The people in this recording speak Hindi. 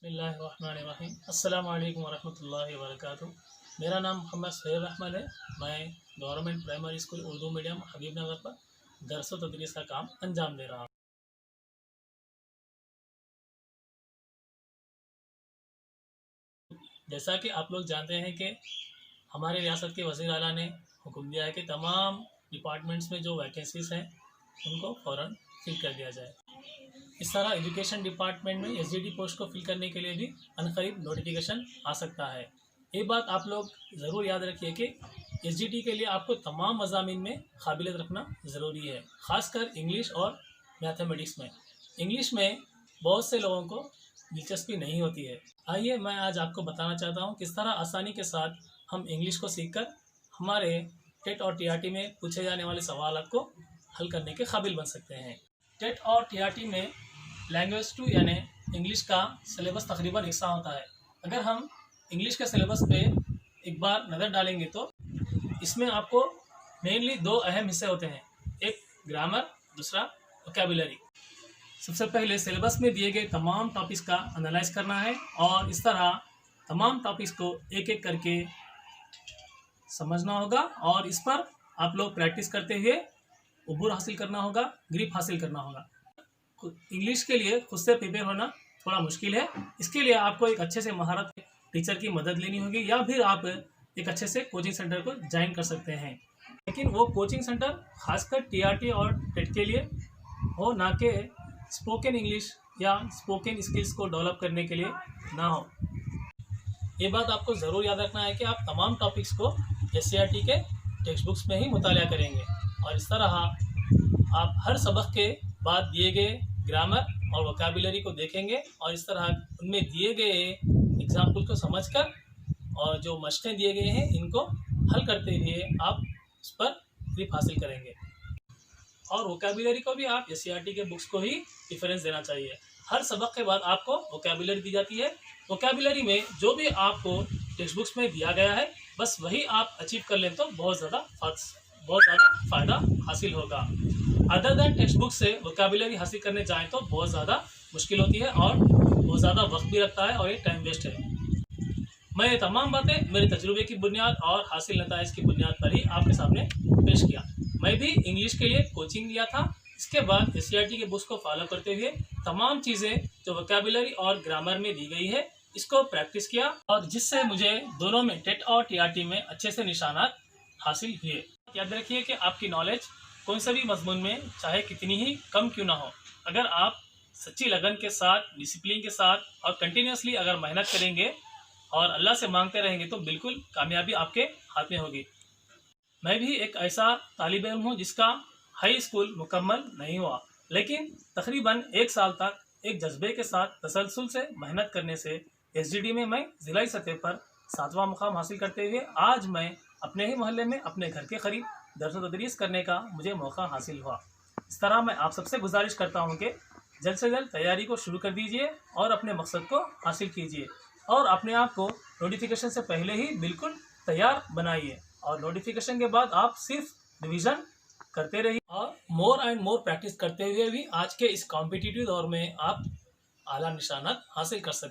बिस्मिल्लाहिर्रहमानिर्रहीम। अस्सलामु अलैकुम वरहमतुल्लाहि वबरकातुहू। मेरा नाम मोहम्मद सोहेब अहमद है। मैं government primary school Urdu medium Habibnagar पर दरस व तदरीस का काम अंजाम दे रहा हूँ। जैसा कि आप लोग जानते हैं कि हमारे रियासत के वज़ीर आला ने हुक्म दिया है कि तमाम डिपार्टमेंट्स में जो वैकेंसीज़ हैं उनको फ़ौरन फिल कर दिया जाए। इस तरह एजुकेशन डिपार्टमेंट में एसजीडी पोस्ट को फिल करने के लिए भी अनकरीब नोटिफिकेशन आ सकता है। ये बात आप लोग ज़रूर याद रखिए कि एसजीडी के लिए आपको तमाम मज़ामीन में काबिलियत रखना ज़रूरी है, ख़ासकर इंग्लिश और मैथमेटिक्स में। इंग्लिश में बहुत से लोगों को दिलचस्पी नहीं होती है। आइए मैं आज आपको बताना चाहता हूँ किस तरह आसानी के साथ हम इंग्लिश को सीखकर हमारे टेट और टीआरटी में पूछे जाने वाले सवालों को हल करने के काबिल बन सकते हैं। टेट और टीआरटी में लैंग्वेज 2 यानी इंग्लिश का सिलेबस तकरीबन एक सा होता है। अगर हम इंग्लिश के सिलेबस पे एक बार नज़र डालेंगे तो इसमें आपको मेनली दो अहम हिस्से होते हैं, एक ग्रामर, दूसरा वोकैबुलरी। सबसे पहले सिलेबस में दिए गए तमाम टॉपिक्स का एनालाइज करना है और इस तरह तमाम टॉपिक्स को एक एक करके समझना होगा और इस पर आप लोग प्रैक्टिस करते हुए उबूर हासिल करना होगा, ग्रिप हासिल करना होगा। इंग्लिश के लिए खुद से प्रिपेयर होना थोड़ा मुश्किल है। इसके लिए आपको एक अच्छे से महारत टीचर की मदद लेनी होगी या फिर आप एक अच्छे से कोचिंग सेंटर को ज्वाइन कर सकते हैं। लेकिन वो कोचिंग सेंटर खासकर टीआरटी और टेट के लिए हो, ना कि स्पोकन इंग्लिश या स्पोकन स्किल्स को डेवलप करने के लिए ना हो। ये बात आपको ज़रूर याद रखना है कि आप तमाम टॉपिक्स को एससीईआरटी के टेक्स्ट बुक्स में ही मुतालिया करेंगे और इस तरह आप हर सबक के बाद दिए गए ग्रामर और वोकैबुलरी को देखेंगे और इस तरह उनमें दिए गए एग्जाम्पल को समझकर और जो मशक़ें दिए गए हैं इनको हल करते हुए आप उस पर ग्रिप हासिल करेंगे। और वोकैबुलरी को भी आप एससीईआरटी के बुक्स को ही प्रेफरेंस देना चाहिए। हर सबक के बाद आपको वोकैबुलरी दी जाती है। वोकैबुलरी में जो भी आपको टेक्स्ट बुक्स में दिया गया है बस वही आप अचीव कर लें तो बहुत ज़्यादा फ़ायदा हासिल होगा। अदर दैन टेक्स्ट बुक से वोकैबुलरी हासिल करने जाएँ तो बहुत ज़्यादा मुश्किल होती है और बहुत ज़्यादा वक्त भी लगता है और ये टाइम वेस्ट है। मैं ये तमाम बातें मेरे तजुर्बे की बुनियाद और हासिल नताइज की बुनियाद पर ही आपके सामने पेश किया। मैं भी इंग्लिश के लिए कोचिंग लिया था। इसके बाद एससीईआरटी के बुक्स को फॉलो करते हुए तमाम चीज़ें जो वोकैबुलरी और ग्रामर में दी गई है इसको प्रैक्टिस किया और जिससे मुझे दोनों में टेट और टीआरटी में अच्छे से निशानात हासिल हुए। याद रखिए कि आपकी नॉलेज कोई सा भी मजमून में चाहे कितनी ही कम क्यों ना हो, अगर आप सच्ची लगन के साथ, डिसिप्लिन के साथ और कंटिन्यूसली अगर मेहनत करेंगे और अल्लाह से मांगते रहेंगे तो बिल्कुल कामयाबी आपके हाथ में होगी। मैं भी एक ऐसा तालिब इल्म हूँ जिसका हाई स्कूल मुकम्मल नहीं हुआ, लेकिन तकरीबन एक साल तक एक जज्बे के साथ तसलसल से मेहनत करने से एसजीडी में मैं ज़िलाई सतह पर 7वां मुकाम हासिल करते हुए आज मैं अपने ही मोहल्ले में अपने घर के करीब दर्स व तदरीस करने का मुझे मौका हासिल हुआ। इस तरह मैं आप सबसे गुजारिश करता हूँ कि जल्द से जल्द तैयारी को शुरू कर दीजिए और अपने मकसद को हासिल कीजिए और अपने आप को नोटिफिकेशन से पहले ही बिल्कुल तैयार बनाइए और नोटिफिकेशन के बाद आप सिर्फ रिवीजन करते रहिए और मोर एंड मोर प्रैक्टिस करते हुए भी आज के इस कॉम्पिटिटिव दौर में आप आला निशानात हासिल कर सकते हैं।